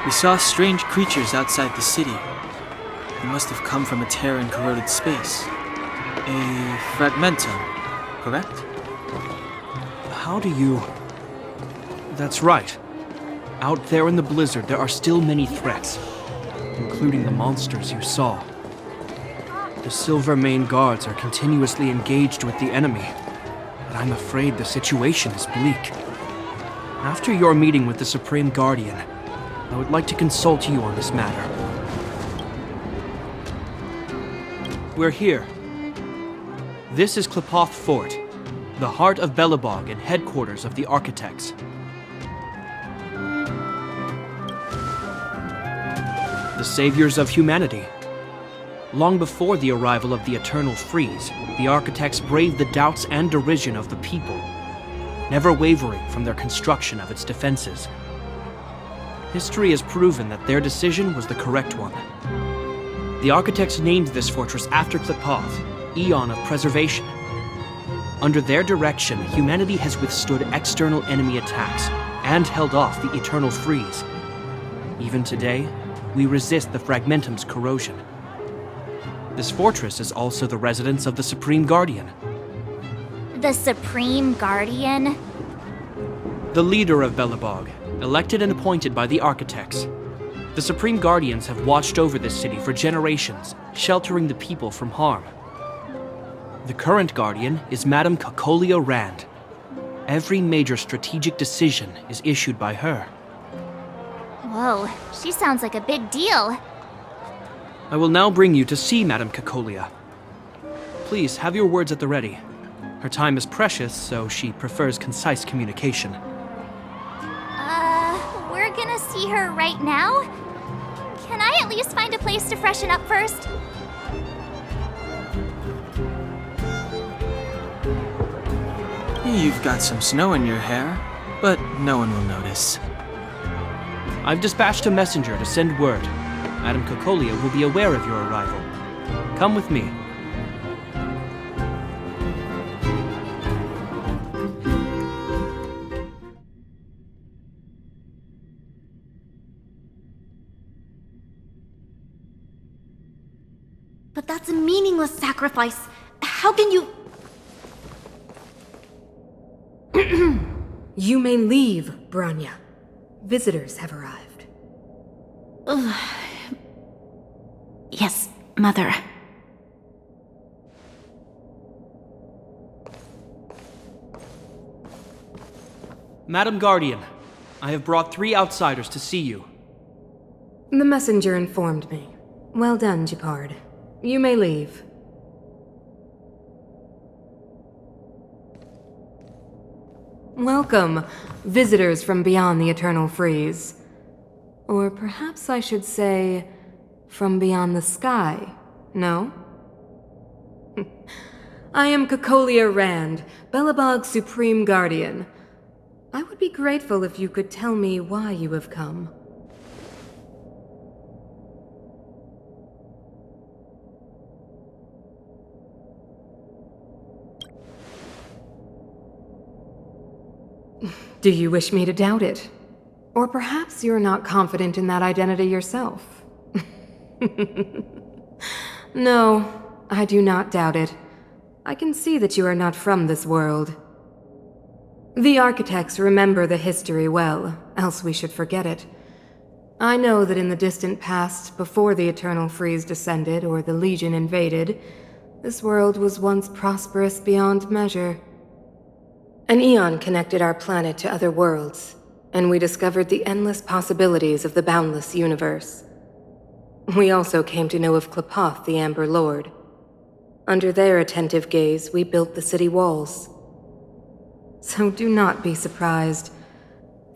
We saw strange creatures outside the city. They must have come from a tear in corroded space. A fragmentum, correct? How do you... That's right. Out there in the blizzard, there are still many threats, including the monsters you saw. The Silvermane guards are continuously engaged with the enemy, but I'm afraid the situation is bleak. After your meeting with the Supreme Guardian, I would like to consult you on this matter. We're here. This is Qlipoth Fort, the heart of Belobog and headquarters of the Architects. The saviors of humanity. Long before the arrival of the Eternal Freeze, the Architects braved the doubts and derision of the people, never wavering from their construction of its defenses. History has proven that their decision was the correct one. The Architects named this fortress after Qlipoth, Eon of Preservation. Under their direction, humanity has withstood external enemy attacks and held off the Eternal Freeze. Even today, we resist the Fragmentum's corrosion. This fortress is also the residence of the Supreme Guardian. The Supreme Guardian? The leader of Belobog, elected and appointed by the Architects. The Supreme Guardians have watched over this city for generations, sheltering the people from harm. The current Guardian is Madame Cocolia Rand. Every major strategic decision is issued by her. Whoa, she sounds like a big deal. I will now bring you to see Madame Cocolia. Please, have your words at the ready. Her time is precious, so she prefers concise communication. We're gonna see her right now? Can I at least find a place to freshen up first? You've got some snow in your hair, but no one will notice. I've dispatched a messenger to send word. Madame Cocolia will be aware of your arrival. Come with me. But that's a meaningless sacrifice. How can you... You may leave, Branya. Visitors have arrived. Yes, Mother. Madam Guardian, I have brought 3 outsiders to see you. The messenger informed me. Well done, Gepard. You may leave. Welcome, visitors from beyond the Eternal Freeze. Or perhaps I should say, from beyond the sky, no? I am Cocolia Rand, Belobog's Supreme Guardian. I would be grateful if you could tell me why you have come. Do you wish me to doubt it? Or perhaps you're not confident in that identity yourself? No, I do not doubt it. I can see that you are not from this world. The Architects remember the history well, else we should forget it. I know that in the distant past, before the Eternal Freeze descended or the Legion invaded, this world was once prosperous beyond measure. An eon connected our planet to other worlds, and we discovered the endless possibilities of the boundless universe. We also came to know of Qlipoth, the Amber Lord. Under their attentive gaze, we built the city walls. So do not be surprised.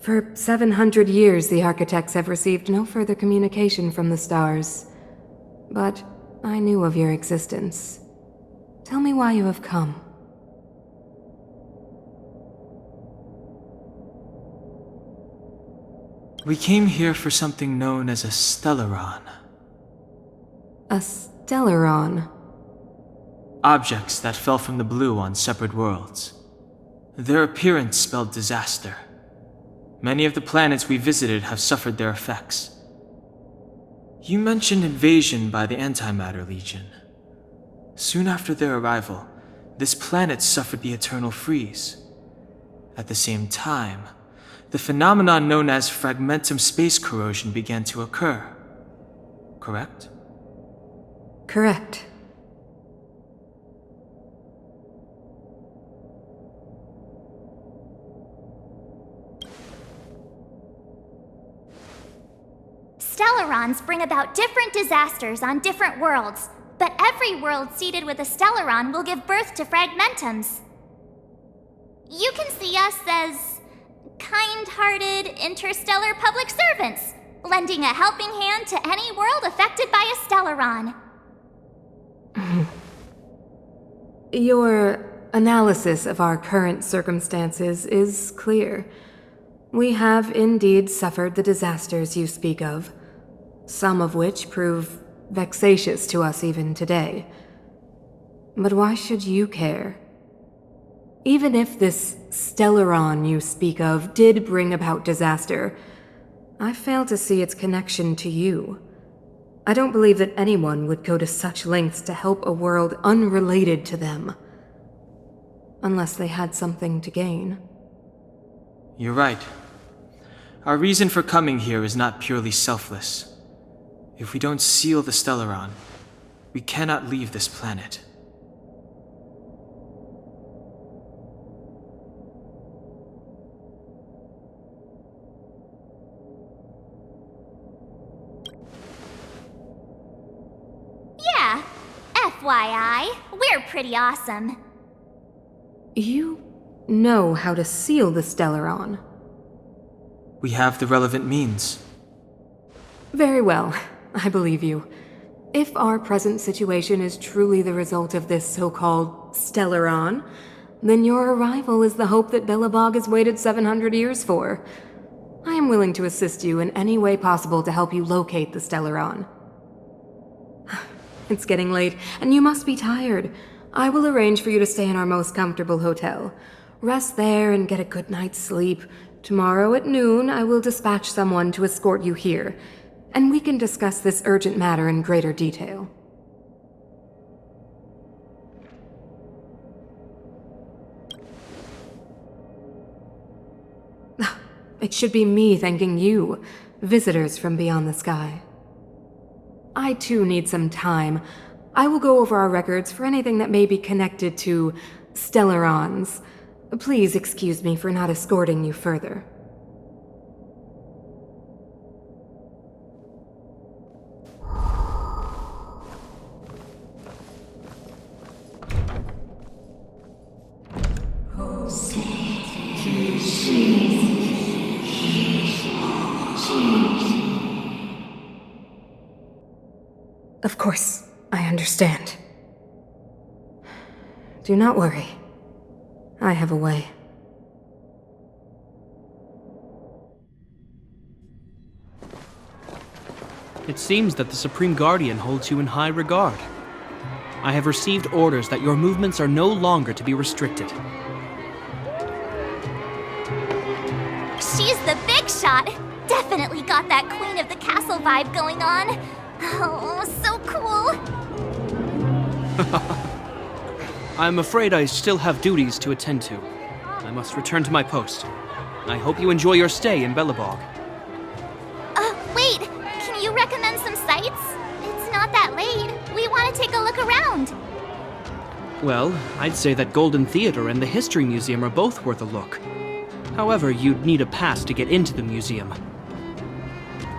For 700 years, the Architects have received no further communication from the stars. But I knew of your existence. Tell me why you have come. We came here for something known as a stellaron. A stellaron? Objects that fell from the blue on separate worlds. Their appearance spelled disaster. Many of the planets we visited have suffered their effects. You mentioned invasion by the Antimatter Legion. Soon after their arrival, this planet suffered the eternal freeze. At the same time, the phenomenon known as fragmentum space corrosion began to occur. Correct? Correct. Stellarons bring about different disasters on different worlds, but every world seeded with a Stellaron will give birth to fragmentums. You can see us as kind-hearted interstellar public servants, lending a helping hand to any world affected by a Stellaron. Your analysis of our current circumstances is clear. We have indeed suffered the disasters you speak of, some of which prove vexatious to us even today. But why should you care? Even if this Stellaron you speak of did bring about disaster, I fail to see its connection to you. I don't believe that anyone would go to such lengths to help a world unrelated to them. Unless they had something to gain. You're right. Our reason for coming here is not purely selfless. If we don't seal the Stellaron, we cannot leave this planet. Yeah, FYI, we're pretty awesome. You know how to seal the Stellaron. We have the relevant means. Very well, I believe you. If our present situation is truly the result of this so-called Stellaron, then your arrival is the hope that Belobog has waited 700 years for. I am willing to assist you in any way possible to help you locate the Stellaron. It's getting late, and you must be tired. I will arrange for you to stay in our most comfortable hotel. Rest there and get a good night's sleep. Tomorrow at noon, I will dispatch someone to escort you here, and we can discuss this urgent matter in greater detail. It should be me thanking you, visitors from beyond the sky. I too need some time. I will go over our records for anything that may be connected to Stellarons. Please excuse me for not escorting you further. Of course, I understand. Do not worry. I have a way. It seems that the Supreme Guardian holds you in high regard. I have received orders that your movements are no longer to be restricted. She's the big shot. Definitely got that Queen of the Castle vibe going on. Oh, so cool. I'm afraid I still have duties to attend to. I must return to my post. I hope you enjoy your stay in Belobog. Wait, can you recommend some sites? It's not that late. We want to take a look around. Well, I'd say that Golden Theater and the History Museum are both worth a look. However, you'd need a pass to get into the museum.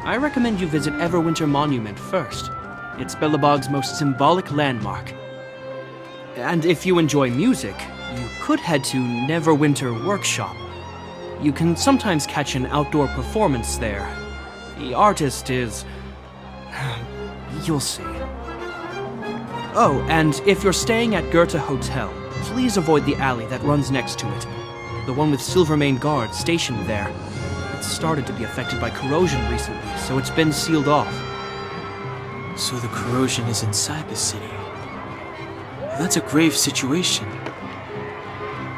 I recommend you visit Everwinter Monument first. It's Belobog's most symbolic landmark. And if you enjoy music, you could head to Neverwinter Workshop. You can sometimes catch an outdoor performance there. The artist is... you'll see. Oh, and if you're staying at Goethe Hotel, please avoid the alley that runs next to it. The one with Silvermane guards stationed there. It's started to be affected by corrosion recently, so it's been sealed off. So the corrosion is inside the city. That's a grave situation.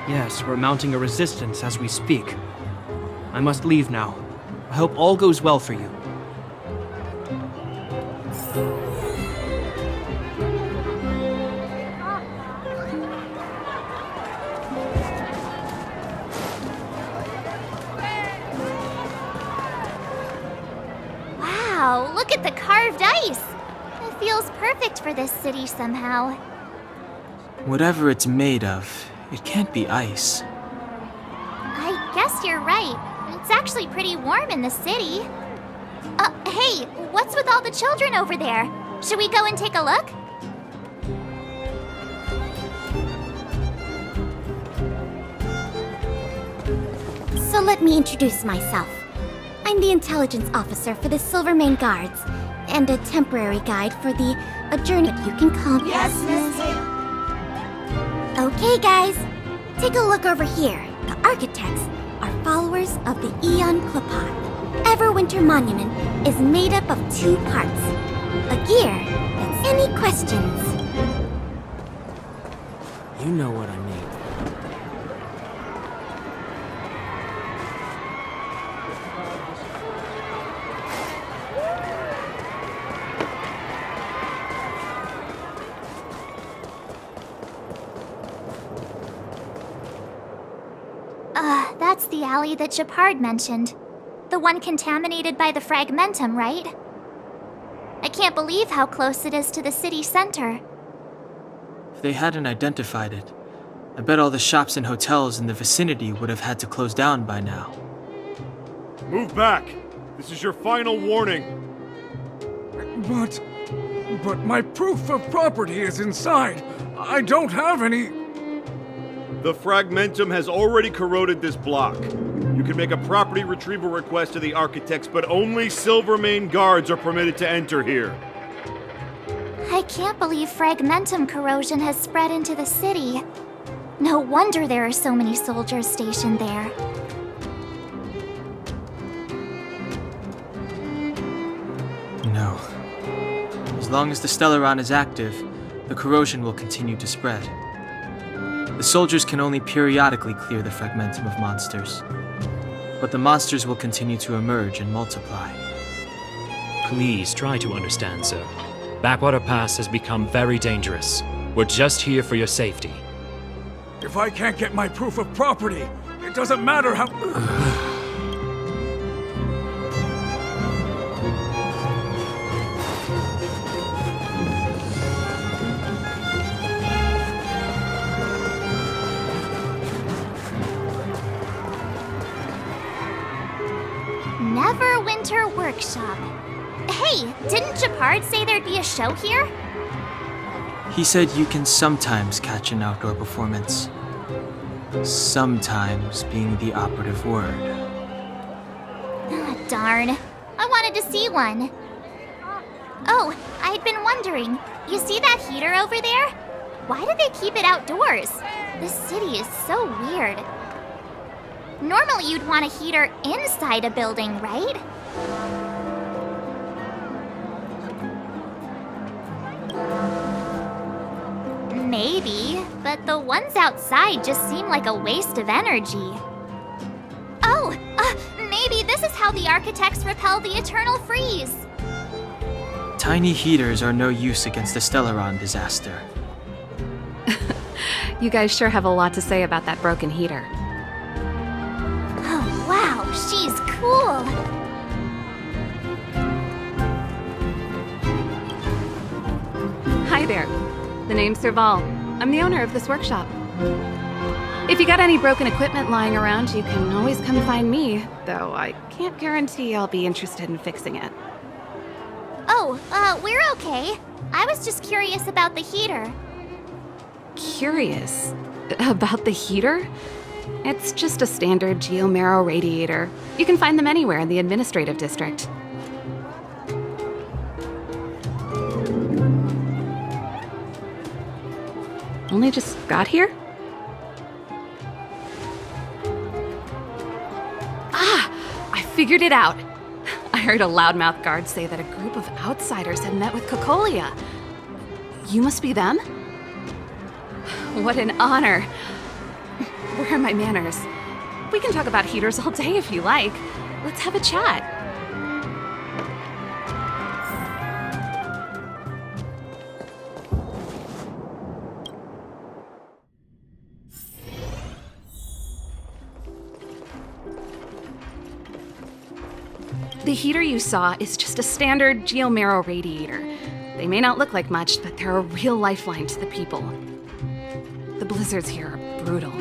Yes, we're mounting a resistance as we speak. I must leave now. I hope all goes well for you. Look at the carved ice! It feels perfect for this city somehow. Whatever it's made of, it can't be ice. I guess you're right. It's actually pretty warm in the city. Hey, what's with all the children over there? Should we go and take a look? So let me introduce myself. I'm the intelligence officer for the Silvermane Guards, and a temporary guide for the journey you can call me. Yes, Miss. Okay, guys, take a look over here. The architects are followers of the Eon Klapat. Everwinter Monument is made up of 2 parts. A gear that's any questions. You know what I mean. That's the alley that Shepard mentioned. The one contaminated by the fragmentum, right? I can't believe how close it is to the city center. If they hadn't identified it, I bet all the shops and hotels in the vicinity would have had to close down by now. Move back! This is your final warning! But my proof of property is inside. I don't have any... The fragmentum has already corroded this block. You can make a property retrieval request to the architects, but only Silvermane guards are permitted to enter here. I can't believe fragmentum corrosion has spread into the city. No wonder there are so many soldiers stationed there. No. As long as the Stellaron is active, the corrosion will continue to spread. The soldiers can only periodically clear the fragmentum of monsters, but the monsters will continue to emerge and multiply. Please try to understand, sir. Backwater Pass has become very dangerous. We're just here for your safety. If I can't get my proof of property, it doesn't matter how... Neverwinter Workshop. Hey, didn't Shepard say there'd be a show here? He said you can sometimes catch an outdoor performance. Sometimes being the operative word. Darn. I wanted to see one. Oh, I'd been wondering. You see that heater over there? Why do they keep it outdoors? This city is so weird. Normally you'd want a heater inside a building, right? Maybe, but the ones outside just seem like a waste of energy. Oh, maybe this is how the architects repel the eternal freeze. Tiny heaters are no use against the Stellaron disaster. You guys sure have a lot to say about that broken heater. Oh, wow, she's cool. Hi there. The name's Serval. I'm the owner of this workshop. If you got any broken equipment lying around, you can always come find me, though I can't guarantee I'll be interested in fixing it. Oh, we're okay. I was just curious about the heater. Curious? About the heater? It's just a standard geomarrow radiator. You can find them anywhere in the administrative district. Only just got here? Ah! I figured it out! I heard a loudmouth guard say that a group of outsiders had met with Cocolia. You must be them? What an honor. Where are my manners? We can talk about heaters all day if you like. Let's have a chat. The heater you saw is just a standard geomarrow radiator. They may not look like much, but they're a real lifeline to the people. The blizzards here are brutal.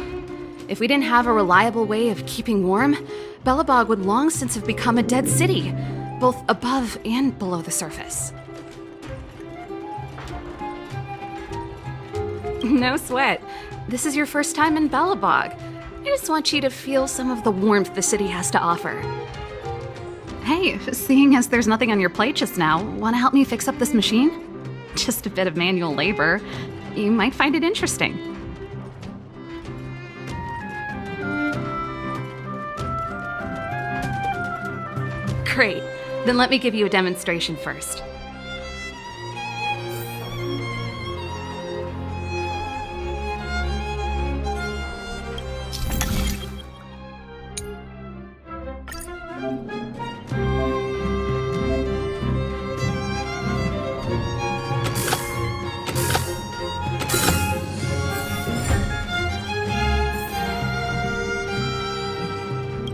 If we didn't have a reliable way of keeping warm, Belobog would long since have become a dead city, both above and below the surface. No sweat. This is your first time in Belobog. I just want you to feel some of the warmth the city has to offer. Hey, seeing as there's nothing on your plate just now, want to help me fix up this machine? Just a bit of manual labor. You might find it interesting. Great. Then let me give you a demonstration first.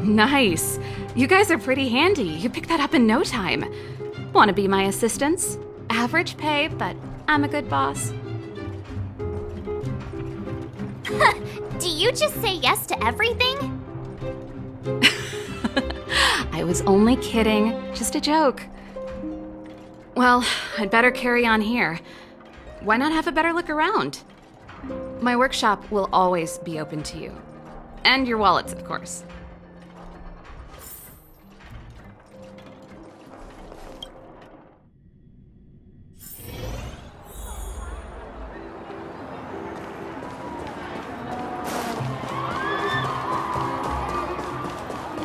Nice. You guys are pretty handy. You picked that up in no time. Want to be my assistants? Average pay, but I'm a good boss. Do you just say yes to everything? I was only kidding. Just a joke. Well, I'd better carry on here. Why not have a better look around? My workshop will always be open to you. And your wallets, of course.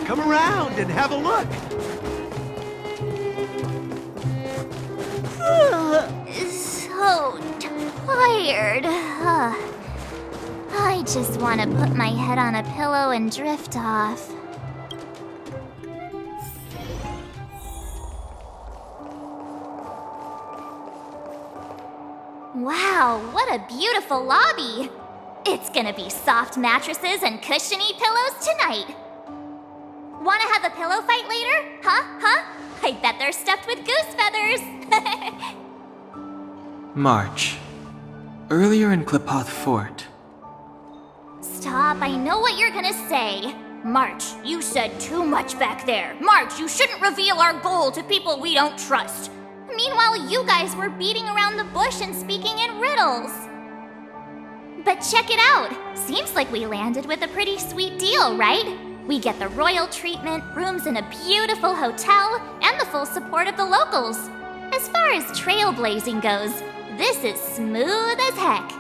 Come around and have a look. So tired. I just want to put my head on a pillow and drift off. Wow, what a beautiful lobby! It's gonna be soft mattresses and cushiony pillows tonight. Wanna have a pillow fight later? Huh? I bet they're stuffed with goose feathers. March. Earlier in Qlipoth Fort. Stop, I know what you're gonna say. March, you said too much back there. March, you shouldn't reveal our goal to people we don't trust. Meanwhile, you guys were beating around the bush and speaking in riddles. But check it out. Seems like we landed with a pretty sweet deal, right? We get the royal treatment, rooms in a beautiful hotel, and the full support of the locals. As far as trailblazing goes, this is smooth as heck.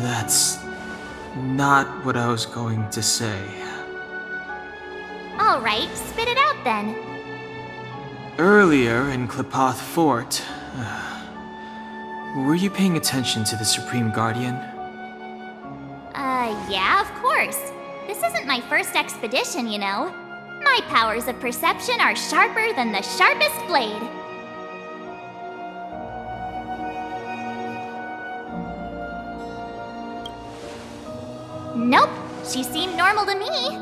That's not what I was going to say. All right, spit it out then. Earlier in Qlipoth Fort, were you paying attention to the Supreme Guardian? Yeah, of course. This isn't my first expedition, you know. My powers of perception are sharper than the sharpest blade. Nope, she seemed normal to me.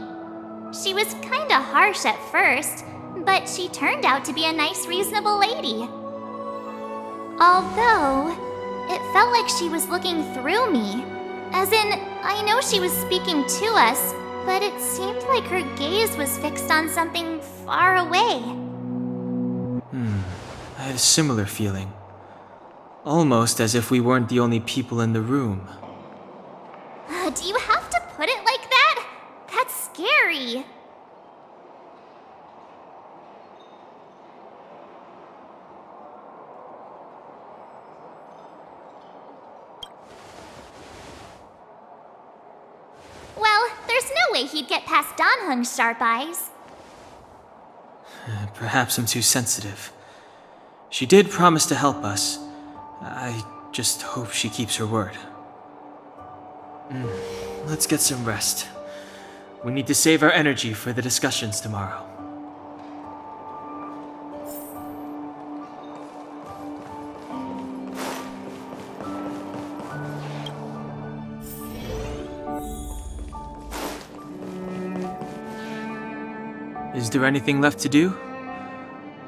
She was kinda harsh at first, but she turned out to be a nice, reasonable lady. Although, it felt like she was looking through me. As in, I know she was speaking to us, but it seemed like her gaze was fixed on something far away. I had a similar feeling. Almost as if we weren't the only people in the room. Do you have to put it like that? That's scary. Well, there's no way he'd get past Danheng's sharp eyes. Perhaps I'm too sensitive. She did promise to help us. I just hope she keeps her word. Let's get some rest. We need to save our energy for the discussions tomorrow. Is there anything left to do?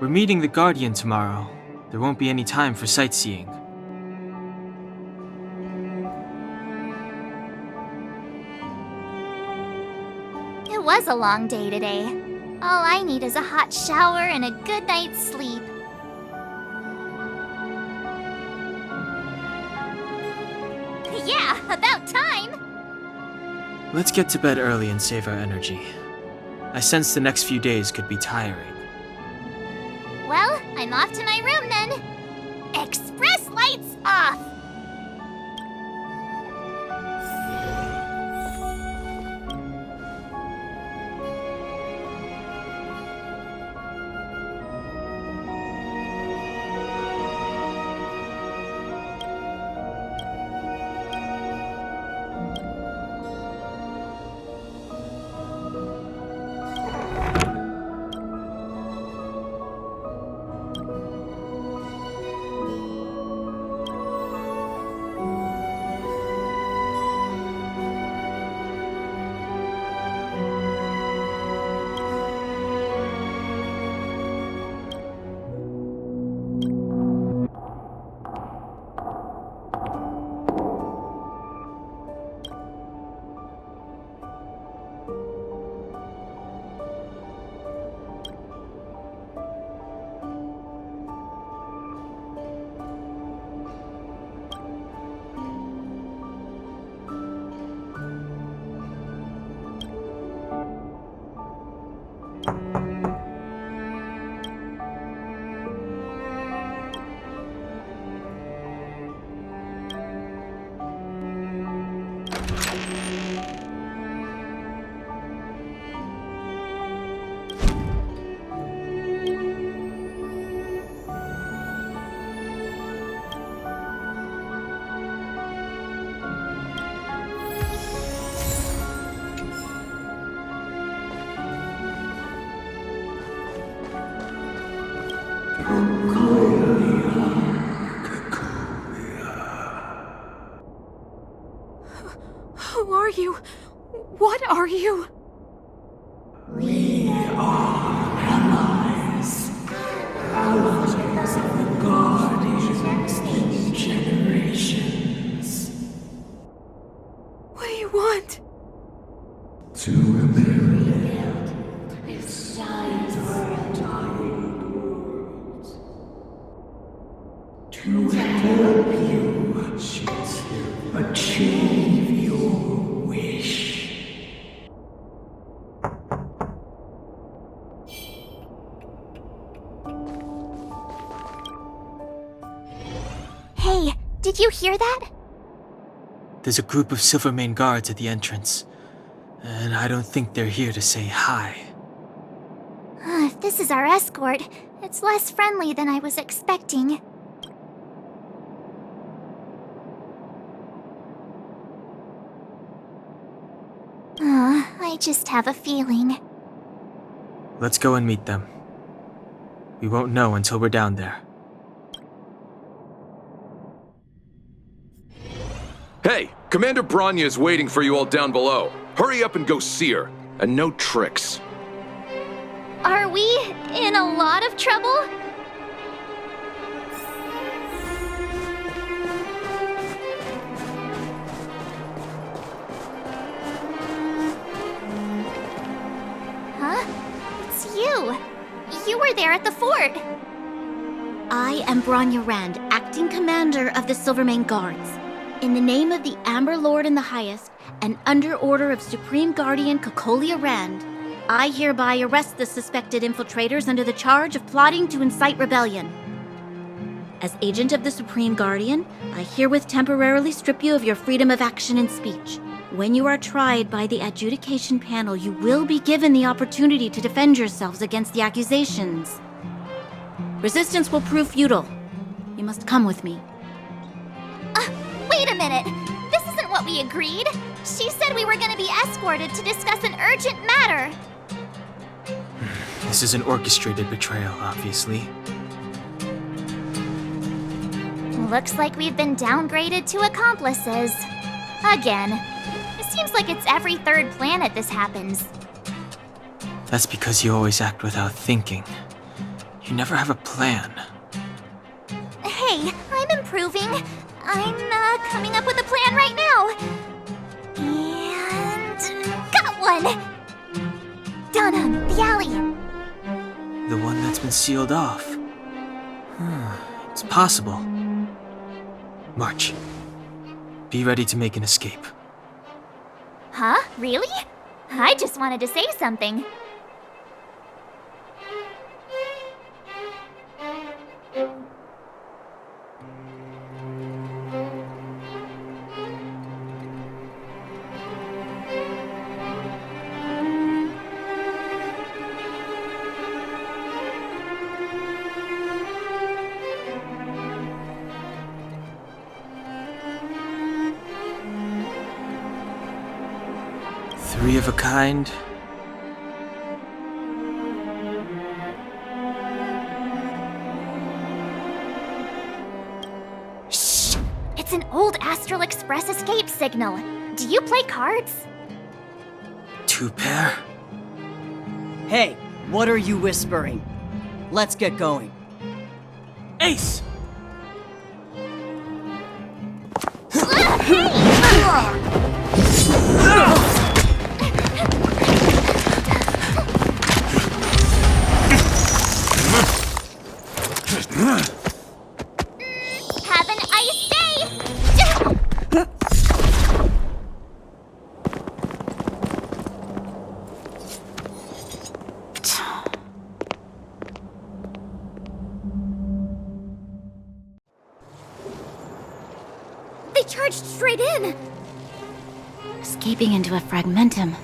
We're meeting the Guardian tomorrow. There won't be any time for sightseeing. It was a long day today. All I need is a hot shower and a good night's sleep. Yeah, about time! Let's get to bed early and save our energy. I sense the next few days could be tiring. Well, I'm off to my room then. Express lights off! Who are you? What are you? We are allies. Allies of the Guardians in generations. What do you want? To rebuild this giant world. To help you achieve your wish. Hey, did you hear that? There's a group of Silvermane guards at the entrance, and I don't think they're here to say hi. If this is our escort, it's less friendly than I was expecting. I just have a feeling. Let's go and meet them. We won't know until we're down there. Hey, Commander Bronya is waiting for you all down below. Hurry up and go see her. And no tricks. Are we in a lot of trouble? Huh? It's you. You were there at the fort. I am Bronya Rand, acting commander of the Silvermane Guards. In the name of the Amber Lord in the Highest, and under order of Supreme Guardian Cocolia Rand, I hereby arrest the suspected infiltrators under the charge of plotting to incite rebellion. As agent of the Supreme Guardian, I herewith temporarily strip you of your freedom of action and speech. When you are tried by the adjudication panel, you will be given the opportunity to defend yourselves against the accusations. Resistance will prove futile. You must come with me. Wait a minute. This isn't what we agreed. She said we were going to be escorted to discuss an urgent matter. This is an orchestrated betrayal, obviously. Looks like we've been downgraded to accomplices. Again. It seems like it's every third planet this happens. That's because you always act without thinking. You never have a plan. Hey, I'm improving. I'm coming up with a plan right now. And got one! Down on the alley. The one that's been sealed off. It's possible. March. Be ready to make an escape. Huh? Really? I just wanted to say something. Three of a kind. Shh! It's an old Astral Express escape signal. Do you play cards? 2 pair? Hey, what are you whispering? Let's get going. Ace! Have an ice day! They charged straight in! Escaping into a fragmentum.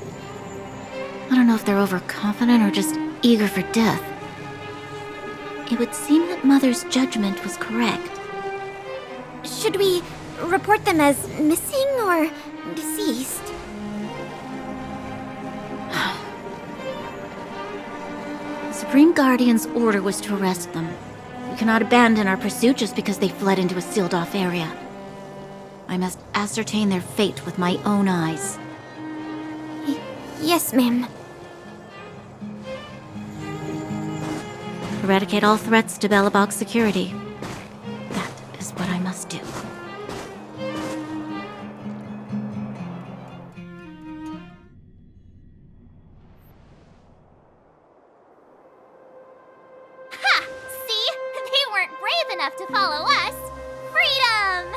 I don't know if they're overconfident or just eager for death. It would seem that Mother's judgment was correct. Should we report them as missing or deceased? The Supreme Guardian's order was to arrest them. We cannot abandon our pursuit just because they fled into a sealed-off area. I must ascertain their fate with my own eyes. Yes, ma'am. Eradicate all threats to Bellabog's security. That is what I must do. Ha! See? They weren't brave enough to follow us. Freedom!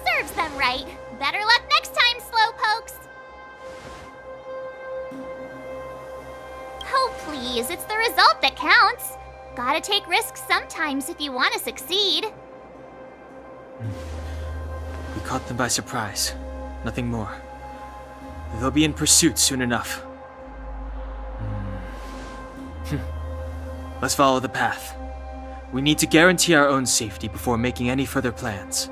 Serves them right. Better luck next time, slowpokes. Oh, please, it's the result that counts. Gotta take risks sometimes if you want to succeed. We caught them by surprise. Nothing more. They'll be in pursuit soon enough. Let's follow the path. We need to guarantee our own safety before making any further plans.